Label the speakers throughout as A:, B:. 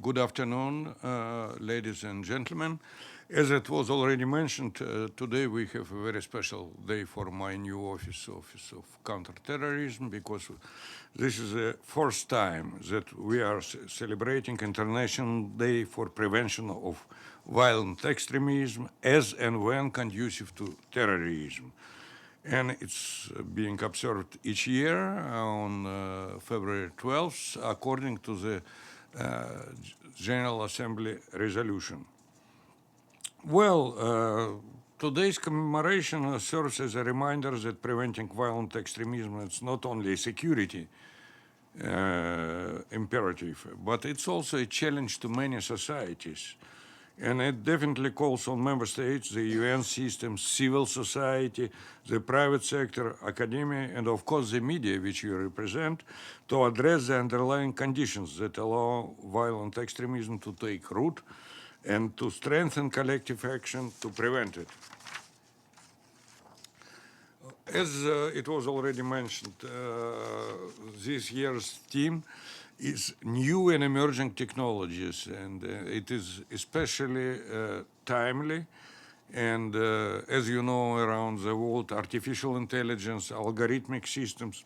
A: Good afternoon, ladies and gentlemen. As it was already mentioned, today we have a very special day for my new office of Counterterrorism, because this is the first time that we are celebrating International Day for Prevention of Violent Extremism as and when conducive to terrorism. And it's being observed each year on February 12th, according to the General Assembly resolution. Well, today's commemoration serves as a reminder that preventing violent extremism is not only a security imperative, but it's also a challenge to many societies. And it definitely calls on member states, the UN system, civil society, the private sector, academia, and of course the media, which you represent, to address the underlying conditions that allow violent extremism to take root and to strengthen collective action to prevent it. As it was already mentioned, this year's theme is new and emerging technologies, and it is especially timely. And as you know, around the world, artificial intelligence, algorithmic systems,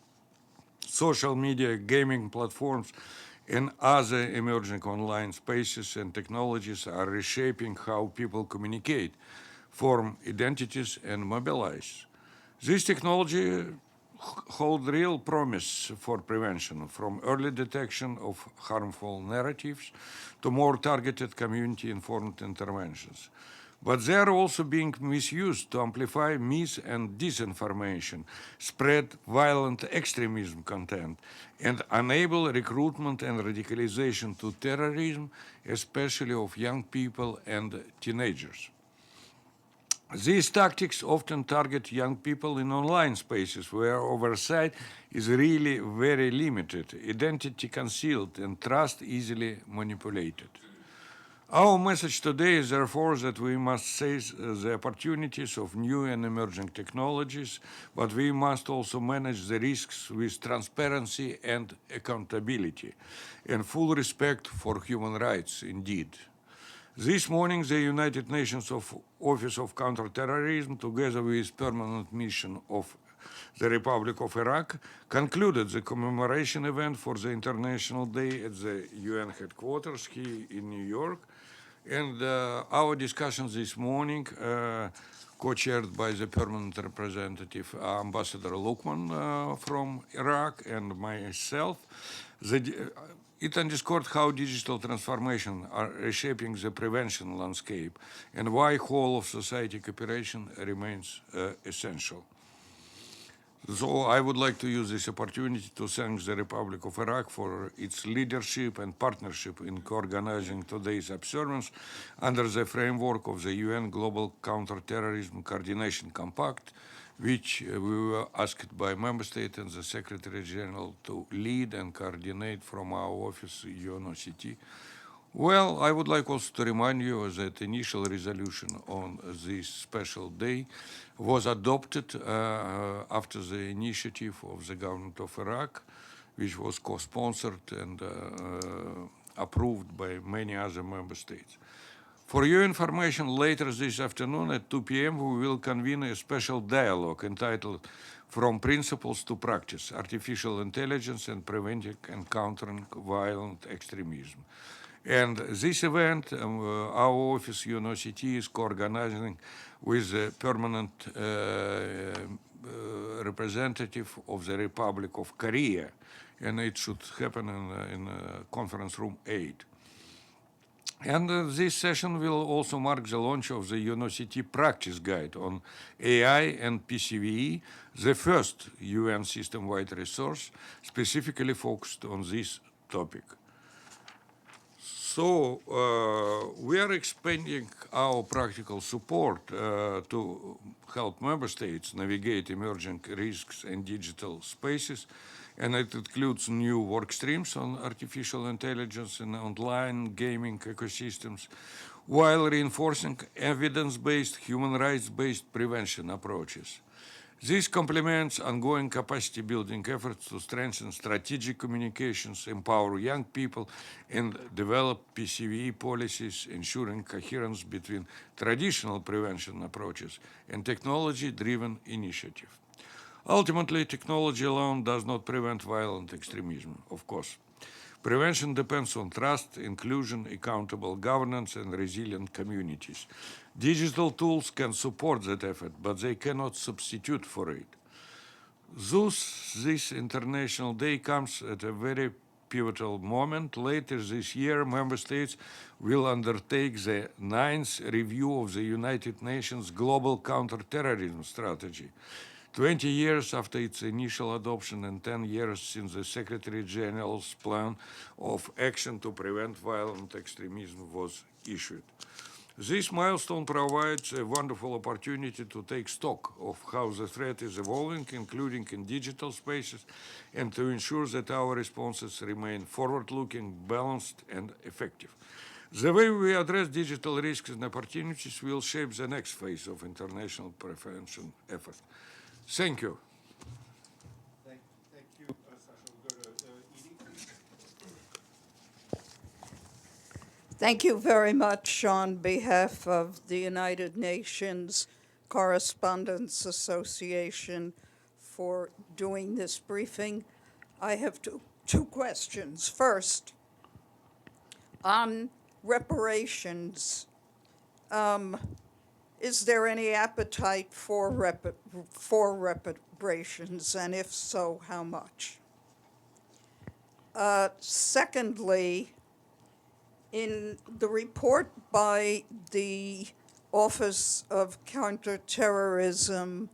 A: social media, gaming platforms, and other emerging online spaces and technologies are reshaping how people communicate, form identities, and mobilize. This technology hold real promise for prevention, from early detection of harmful narratives to more targeted community-informed interventions. But they are also being misused to amplify mis- and disinformation, spread violent extremism content, and enable recruitment and radicalization to terrorism, especially of young people and teenagers. These tactics often target young people in online spaces where oversight is really very limited, identity concealed, and trust easily manipulated. Our message today is therefore that we must seize the opportunities of new and emerging technologies, but we must also manage the risks with transparency and accountability, and full respect for human rights indeed. This morning, the United Nations Office of Counterterrorism, together with Permanent Mission of the Republic of Iraq, concluded the commemoration event for the International Day at the UN headquarters here in New York. And our discussion this morning, co-chaired by the permanent representative, Ambassador Lukman from Iraq, and myself, it underscored how digital transformation are reshaping the prevention landscape and why whole of society cooperation remains essential. So I would like to use this opportunity to thank the Republic of Iraq for its leadership and partnership in co-organizing today's observance under the framework of the UN Global Counter-Terrorism Coordination Compact, which we were asked by Member State and the Secretary General to lead and coordinate from our office, UNOCT. Well, I would like also to remind you that initial resolution on this special day was adopted after the initiative of the government of Iraq, which was co-sponsored and approved by many other member states. For your information, later this afternoon at 2 p.m. we will convene a special dialogue entitled From Principles to Practice, Artificial Intelligence and Preventing and Countering Violent Extremism. And this event, our office, UNOCT, is co-organizing with the permanent representative of the Republic of Korea, and it should happen in conference room 8. And this session will also mark the launch of the UNOCT practice guide on AI and PCVE, the first UN system-wide resource specifically focused on this topic. So we are expanding our practical support to help member states navigate emerging risks in digital spaces, and it includes new work streams on artificial intelligence and online gaming ecosystems, while reinforcing evidence-based, human rights-based prevention approaches. This complements ongoing capacity building efforts to strengthen strategic communications, empower young people, and develop PCVE policies, ensuring coherence between traditional prevention approaches and technology-driven initiatives. Ultimately, technology alone does not prevent violent extremism, of course. Prevention depends on trust, inclusion, accountable governance, and resilient communities. Digital tools can support that effort, but they cannot substitute for it. Thus, this International Day comes at a very pivotal moment. Later this year, member states will undertake the 9th review of the United Nations Global Counter-Terrorism Strategy. 20 years after its initial adoption and 10 years since the Secretary General's plan of action to prevent violent extremism was issued. This milestone provides a wonderful opportunity to take stock of how the threat is evolving, including in digital spaces, and to ensure that our responses remain forward-looking, balanced, and effective. The way we address digital risks and opportunities will shape the next phase of international prevention efforts. Thank you.
B: Thank you, Sasha. We'll go to Edie, please.
C: Thank you very much on behalf of the United Nations Correspondents Association for doing this briefing. I have two questions. First, on reparations, is there any appetite for reparations, and if so, how much? Secondly, in the report by the Office of Counterterrorism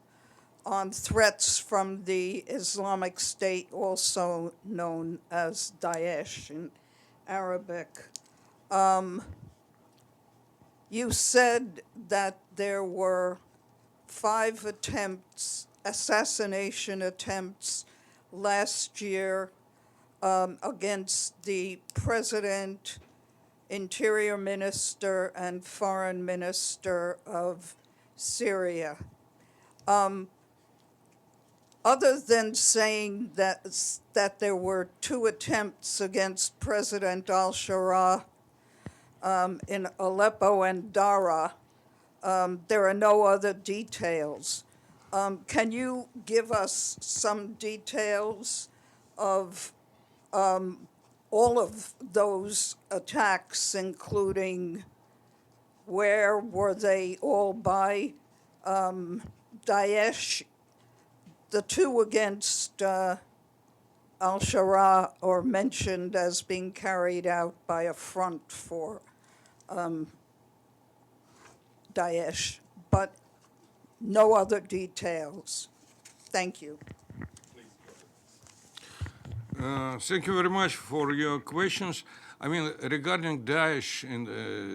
C: on threats from the Islamic State, also known as Daesh in Arabic, you said that there were 5 assassination attempts last year against the president, interior minister, and foreign minister of Syria. Other than saying that there were 2 attempts against President al-Shara in Aleppo and Dara, there are no other details. Can you give us some details of all of those attacks, including where were they all by Daesh? The 2 against al-Shara are mentioned as being carried out by a front for Daesh, but no other details. Thank you.
A: Thank you very much for your questions. I mean, regarding Daesh in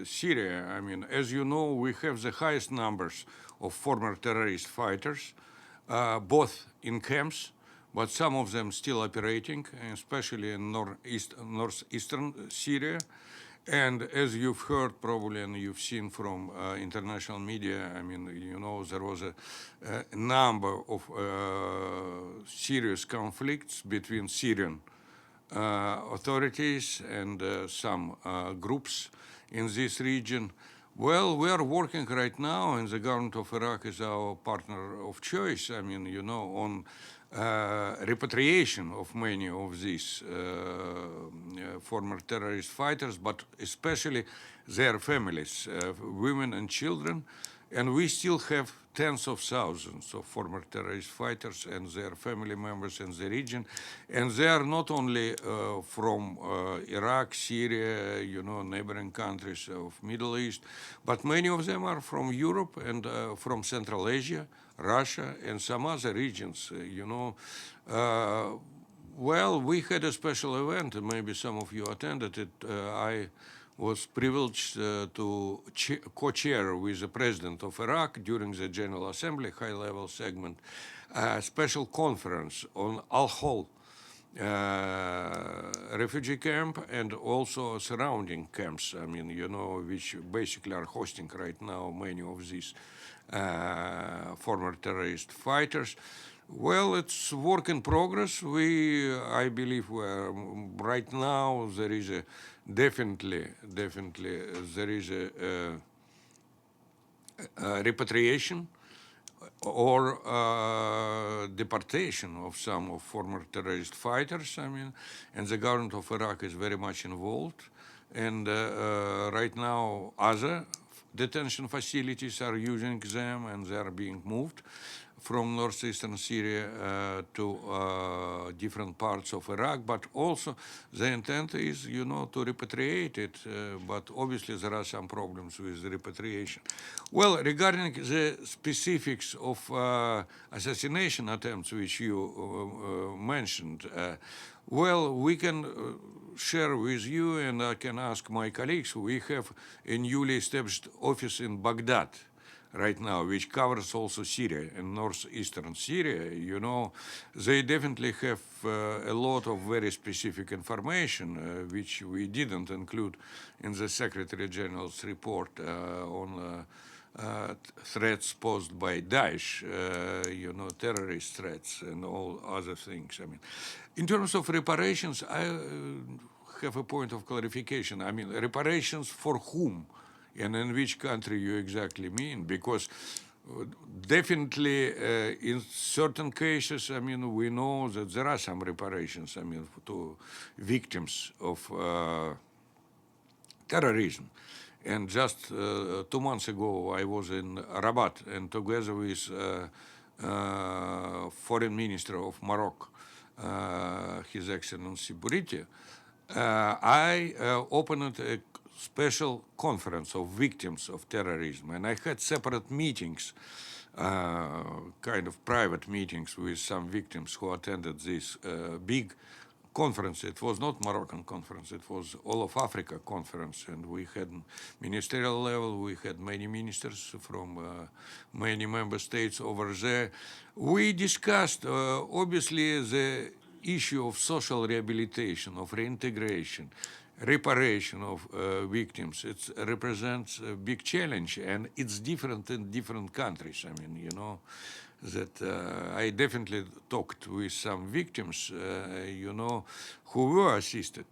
A: Syria, I mean, as you know, we have the highest numbers of former terrorist fighters, both in camps, but some of them still operating, especially in northeastern Syria. And as you've heard probably and you've seen from international media, I mean, you know, there was a number of serious conflicts between Syrian authorities and some groups in this region. Well, we are working right now, and the government of Iraq is our partner of choice, I mean, you know, on repatriation of many of these former terrorist fighters, but especially their families, women and children. And we still have tens of thousands of former terrorist fighters and their family members in the region. And they are not only from Iraq, Syria, you know, neighboring countries of Middle East, but many of them are from Europe and from Central Asia, Russia, and some other regions, you know. Well, we had a special event, and maybe some of you attended it. I was privileged to co-chair with the president of Iraq during the General Assembly, high-level segment, a special conference on Al-Hol, refugee camp and also surrounding camps, I mean, you know, which basically are hosting right now many of these former terrorist fighters. Well, it's work in progress. I believe, right now there is a definitely there is a repatriation or deportation of some of former terrorist fighters. I mean, and the government of Iraq is very much involved. And right now, other detention facilities are using them, and they are being moved from northeastern Syria to different parts of Iraq. But also, the intent is, you know, to repatriate it. But obviously, there are some problems with the repatriation. Well, regarding the specifics of assassination attempts, which you mentioned, well, we can share with you, and I can ask my colleagues. We have a newly established office in Baghdad right now, which covers also Syria and northeastern Syria. You know, they definitely have a lot of very specific information, which we didn't include in the Secretary General's report on threats posed by Daesh, you know, terrorist threats and all other things. I mean, in terms of reparations, I have a point of clarification. I mean, reparations for whom and in which country you exactly mean? Because definitely in certain cases, I mean, we know that there are some reparations, I mean, to victims of terrorism. And just 2 months ago, I was in Rabat, and together with Foreign Minister of Morocco, His Excellency Bouriti, I opened a special conference of victims of terrorism, and I had separate meetings, kind of private meetings with some victims who attended this big conference. It was not Moroccan conference, it was all of Africa conference, and we had ministerial level, we had many ministers from many member states over there. We discussed obviously the issue of social rehabilitation, of reintegration, reparation of victims. It represents a big challenge, and it's different in different countries. I mean, you know, that I definitely talked with some victims, you know, who were assisted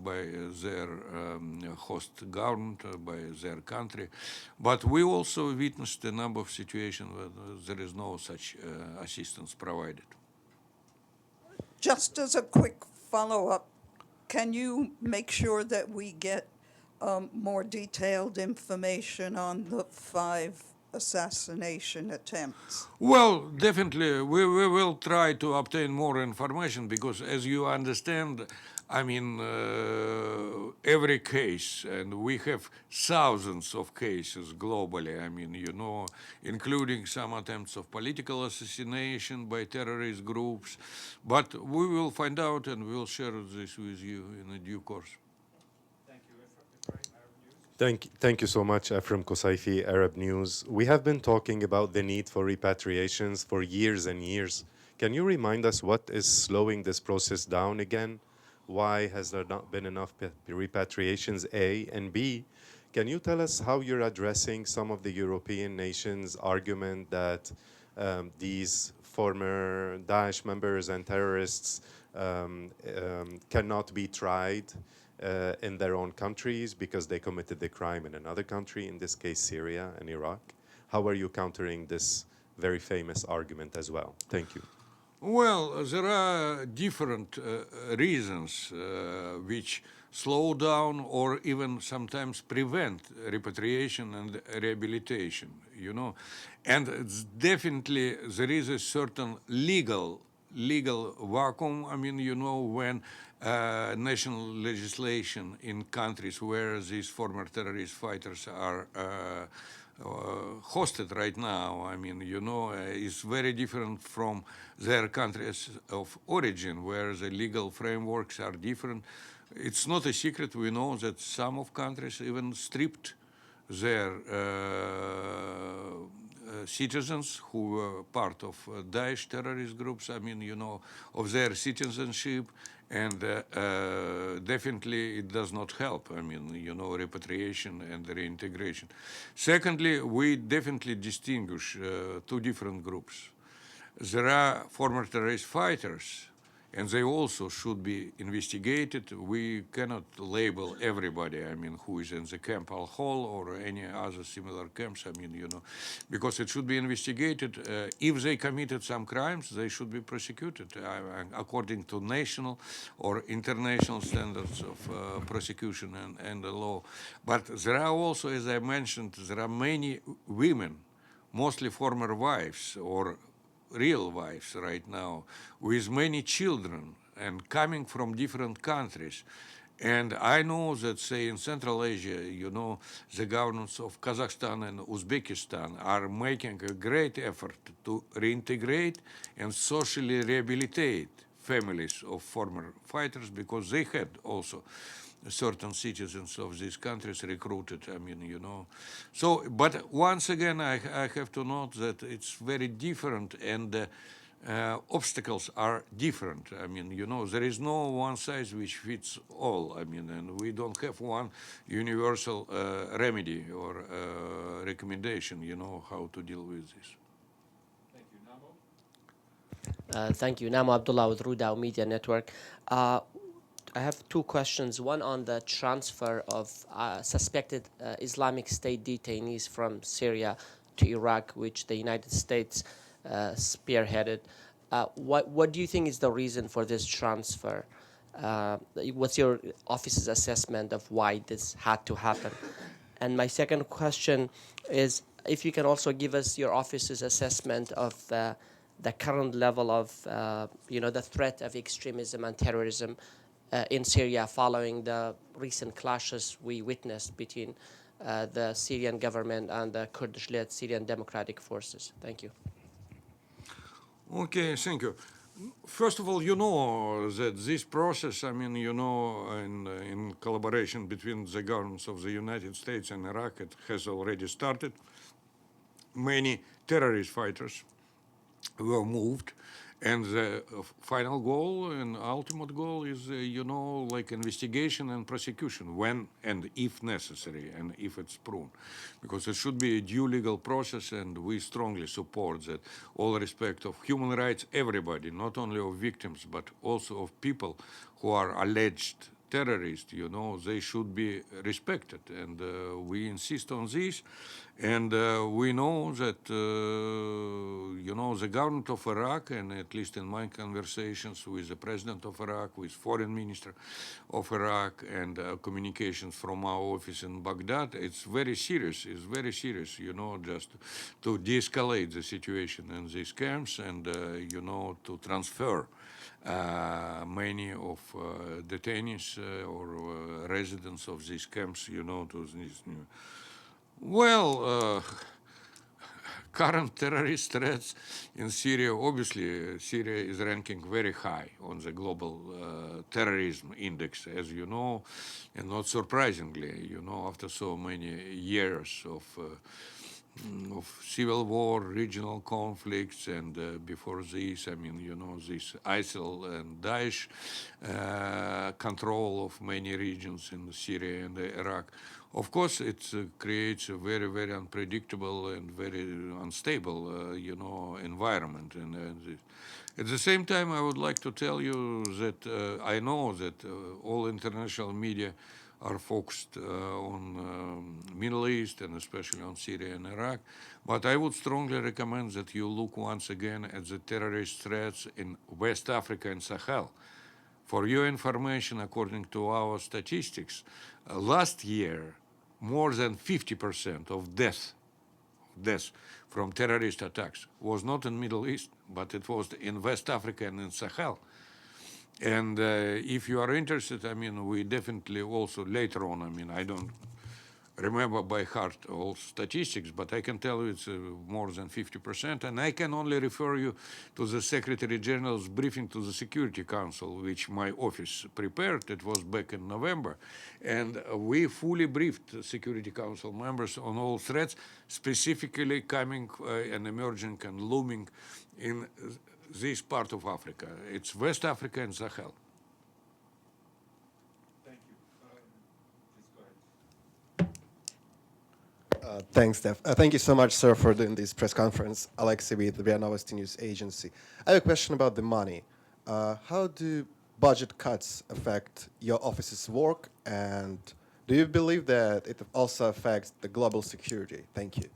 A: by their host government, by their country. But we also witnessed a number of situations where there is no such assistance provided.
C: Just as a quick follow-up, can you make sure that we get more detailed information on the 5 assassination attempts?
A: Well, definitely, we will try to obtain more information because, as you understand, I mean, every case, and we have thousands of cases globally, I mean, you know, including some attempts of political assassination by terrorist groups. But we will find out and we'll share this with you in due course.
B: Thank you. Ephraim, Arab News.
D: Thank you so much, Ephraim Kosaifi, Arab News. We have been talking about the need for repatriations for years and years. Can you remind us what is slowing this process down again? Why has there not been enough repatriations, A? And B, can you tell us how you're addressing some of the European nations' argument that these former Daesh members and terrorists cannot be tried in their own countries because they committed the crime in another country, in this case Syria and Iraq? How are you countering this very famous argument as well? Thank you.
A: Well, there are different reasons which slow down or even sometimes prevent repatriation and rehabilitation, you know. And it's definitely there is a certain legal vacuum, I mean, you know, when national legislation in countries where these former terrorist fighters are hosted right now, I mean, you know, is very different from their countries of origin, where the legal frameworks are different. It's not a secret. We know that some of countries even stripped their citizens who were part of Daesh terrorist groups, I mean, of their citizenship, and definitely it does not help, I mean, repatriation and reintegration. Secondly, we definitely distinguish two different groups. There are former terrorist fighters, and they also should be investigated. We cannot label everybody, I mean, who is in the camp Al-Hol or any other similar camps, I mean, because it should be investigated. If they committed some crimes, they should be prosecuted according to national or international standards of prosecution and the law. But there are also, as I mentioned, there are many women, mostly former wives or real wives right now, with many children and coming from different countries. And I know that, say, in Central Asia, the governments of Kazakhstan and Uzbekistan are making a great effort to reintegrate and socially rehabilitate families of former fighters, because they had also certain citizens of these countries recruited, I mean, So, but once again, I have to note that it's very different, and obstacles are different. I mean, there is no one size which fits all, I mean, and we don't have one universal remedy or recommendation, how to deal with this.
B: Thank you. Namo?
E: Thank you. Namo Abdullah with Rudao Media Network. I have two questions. One on the transfer of suspected Islamic State detainees from Syria to Iraq, which the United States spearheaded. What do you think is the reason for this transfer? What's your office's assessment of why this had to happen? And my second question is if you can also give us your office's assessment of the current level of the threat of extremism and terrorism in Syria following the recent clashes we witnessed between the Syrian government and the Kurdish-led Syrian Democratic Forces. Thank you.
A: Okay, thank you. First of all, you know that this process, I mean, in collaboration between the governments of the United States and Iraq, it has already started. Many terrorist fighters were moved, and the final goal and ultimate goal is, like investigation and prosecution when and if necessary and if it's proven. Because it should be a due legal process, and we strongly support that all respect of human rights, everybody, not only of victims, but also of people who are alleged terrorists, they should be respected. And we insist on this. And we know that, the government of Iraq, and at least in my conversations with the president of Iraq, with foreign minister of Iraq, and communications from our office in Baghdad, it's very serious, just to de-escalate the situation in these camps and, to transfer many of detainees or residents of these camps, to these new. Well, current terrorist threats in Syria, obviously, Syria is ranking very high on the global terrorism index, as you know, and not surprisingly, after so many years of civil war, regional conflicts, and before this, I mean, this ISIL and Daesh control of many regions in Syria and Iraq. Of course, it creates a very, very unpredictable and very unstable, environment. And at the same time, I would like to tell you that I know that all international media are focused on Middle East and especially on Syria and Iraq. But I would strongly recommend that you look once again at the terrorist threats in West Africa and Sahel. For your information, according to our statistics, last year, more than 50% of deaths from terrorist attacks was not in Middle East, but it was in West Africa and in Sahel. And if you are interested, I mean, we definitely also later on, I mean, I don't remember by heart all statistics, but I can tell you it's more than 50%. And I can only refer you to the Secretary General's briefing to the Security Council, which my office prepared. It was back in November. And we fully briefed Security Council members on all threats, specifically coming and emerging and looming in this part of Africa. It's West Africa and Sahel.
B: Thank you. Please go ahead.
F: Thanks, Steph. Thank you so much, sir, for doing this press conference. Alexei with the RIA Novosti News Agency. I have a question about the money. How do budget cuts affect your office's work, and do you believe that it also affects the global security? Thank you.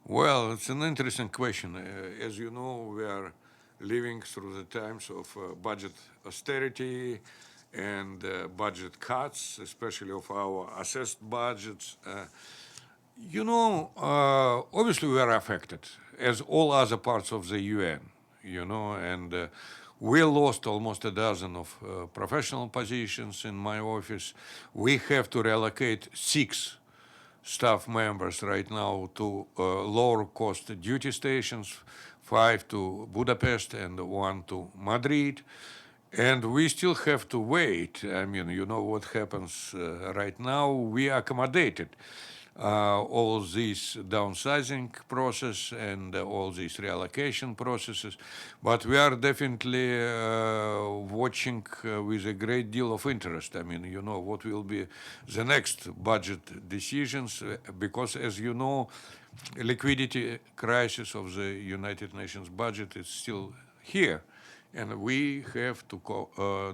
A: Well, it's an interesting question. As you know, we are living through the times of budget austerity and budget cuts, especially of our assessed budgets. Obviously we are affected, as all other parts of the UN, and we lost almost a dozen of professional positions in my office. We have to relocate 6 staff members right now to lower cost duty stations, 5 to Budapest and 1 to Madrid. And we still have to wait. I mean, you know what happens right now. We accommodated all this downsizing process and all these reallocation processes, but we are definitely watching with a great deal of interest. I mean, you know, what will be the next budget decisions, because as you know, liquidity crisis of the United Nations budget is still here. And we have to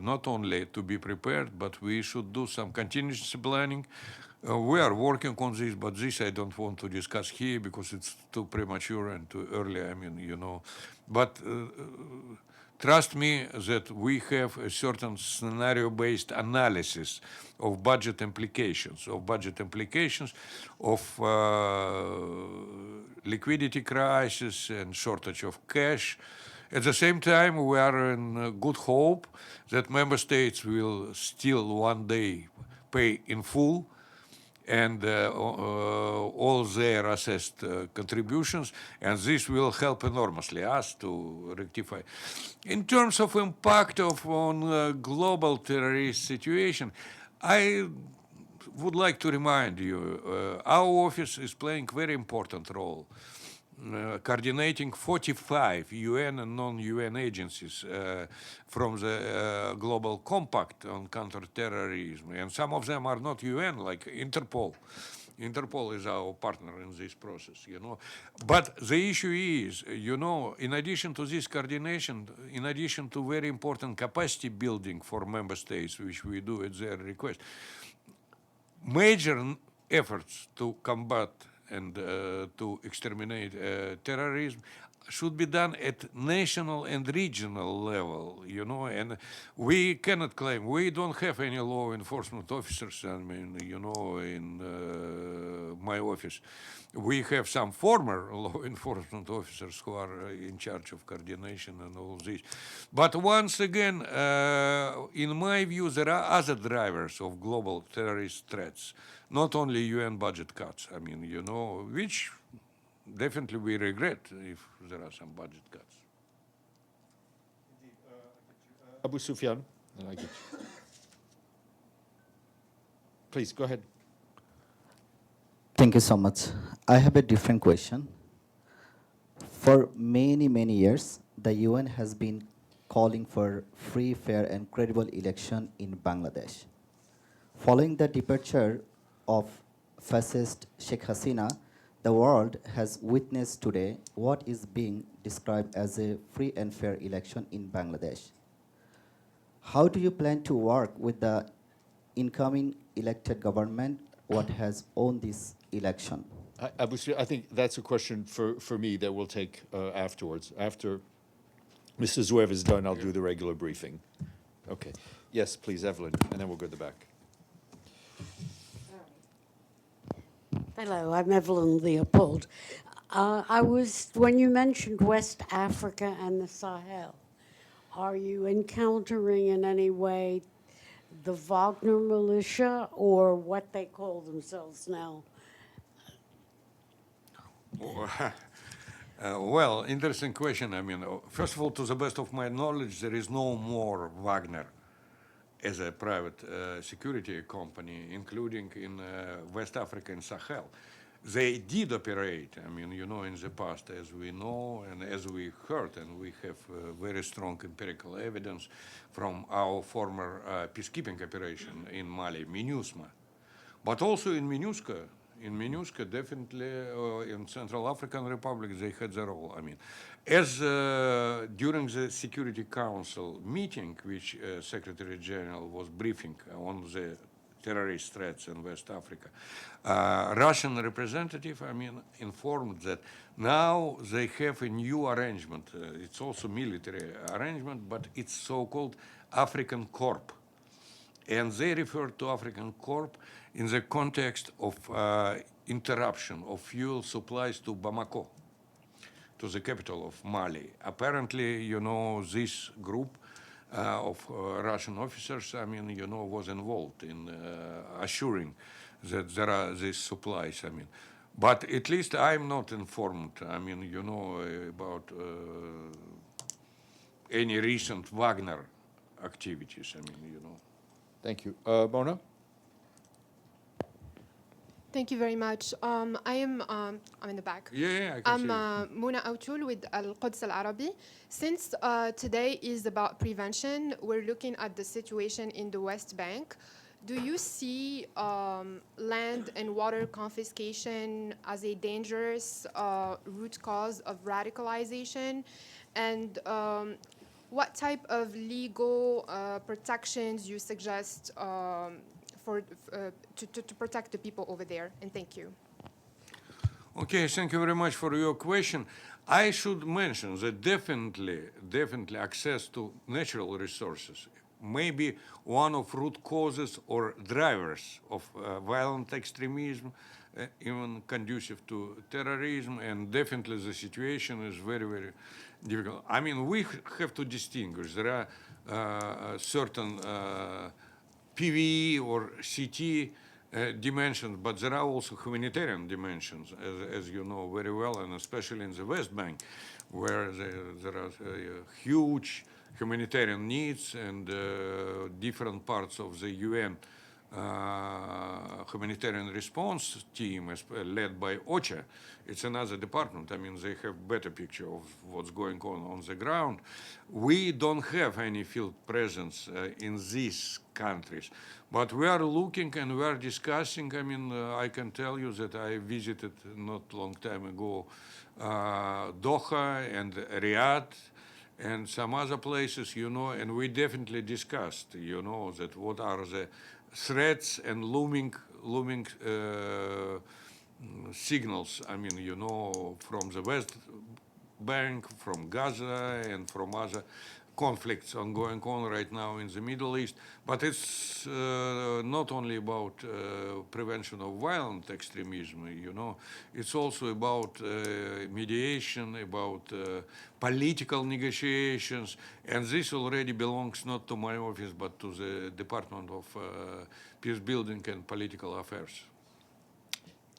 A: not only to be prepared, but we should do some contingency planning. We are working on this, but this I don't want to discuss here because it's too premature and too early. I mean, you know, but trust me that we have a certain scenario-based analysis of budget implications, of liquidity crisis and shortage of cash. At the same time, we are in good hope that member states will still one day pay in full and all their assessed contributions, and this will help enormously us to rectify. In terms of impact on global terrorist situation, I would like to remind you, our office is playing very important role. Coordinating 45 UN and non-UN agencies from the Global Compact on Counter-Terrorism, and some of them are not UN, like Interpol. Interpol is our partner in this process, you know. But the issue is, you know, in addition to this coordination, in addition to very important capacity building for member states, which we do at their request, major efforts to combat and to exterminate terrorism should be done at national and regional level, you know, and we cannot claim, we don't have any law enforcement officers, I mean, you know, in my office. We have some former law enforcement officers who are in charge of coordination and all this. But once again, in my view, there are other drivers of global terrorist threats, not only UN budget cuts, I mean, you know, which definitely we regret if there are some budget cuts.
B: Indeed,
G: Abu Sufyan, and I get you. Please, go ahead.
H: Thank you so much. I have a different question. For many, many years, the UN has been calling for free, fair, and credible election in Bangladesh. Following the departure of fascist Sheikh Hasina, the world has witnessed today what is being described as a free and fair election in Bangladesh. How do you plan to work with the incoming elected government what has won this election?
G: Abu Sufyan, I think that's a question for me that we'll take afterwards. After Mr. Zouev is done, I'll do the regular briefing. Okay. Yes, please, Evelyn, and then we'll go to the back.
I: Hello, I'm Evelyn Leopold. When you mentioned West Africa and the Sahel, are you encountering in any way the Wagner militia or what they call themselves now?
A: Well, interesting question. I mean, first of all, to the best of my knowledge, there is no more Wagner as a private security company, including in West Africa and Sahel. They did operate, I mean, you know, in the past, as we know and as we heard, and we have very strong empirical evidence from our former peacekeeping operation in Mali, MINUSMA. But also in MINUSCA, definitely in Central African Republic, they had their role. I mean, as during the Security Council meeting, which Secretary General was briefing on the terrorist threats in West Africa, Russian representative, I mean, informed that now they have a new arrangement. It's also military arrangement, but it's so-called African Corps. And they refer to African Corps in the context of interruption of fuel supplies to Bamako, to the capital of Mali. Apparently, you know, this group of Russian officers, I mean, you know, was involved in assuring that there are these supplies, I mean. But at least I'm not informed, I mean, you know, about any recent Wagner activities, I mean, you know.
G: Thank you. Mona?
J: Thank you very much. I'm in the back.
A: Yeah, I can see
J: I'm Mona Autul with Al-Quds Al-Arabi. Since today is about prevention, we're looking at the situation in the West Bank. Do you see land and water confiscation as a dangerous root cause of radicalization? And what type of legal protections you suggest to protect the people over there? And thank you.
A: Okay, thank you very much for your question. I should mention that definitely access to natural resources may be one of root causes or drivers of violent extremism, even conducive to terrorism, and definitely the situation is very, very difficult. I mean, we have to distinguish. There are certain PV or CT dimensions, but there are also humanitarian dimensions, as you know very well, and especially in the West Bank, where there are huge humanitarian needs, and different parts of the UN humanitarian response team, led by OCHA. It's another department. I mean, they have better picture of what's going on the ground. We don't have any field presence in these countries, but we are looking and we are discussing. I mean, I can tell you that I visited not long time ago Doha and Riyadh and some other places, you know, and we definitely discussed, you know, that what are the threats and looming signals, I mean, you know, from the West Bank, from Gaza, and from other conflicts going on right now in the Middle East. But it's not only about prevention of violent extremism, you know, it's also about mediation, about political negotiations, and this already belongs not to my office, but to the Department of Peace Building and Political Affairs.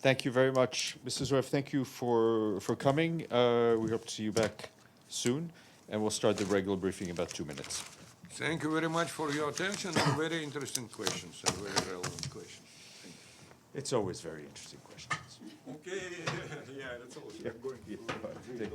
G: Thank you very much, Mr. Zouev. Thank you for coming. We hope to see you back soon, and we'll start the regular briefing in about 2 minutes.
A: Thank you very much for your attention and very interesting questions and very relevant questions. Thank you.
G: It's always very interesting questions.
A: Okay, yeah, that's all.
G: Take care. Take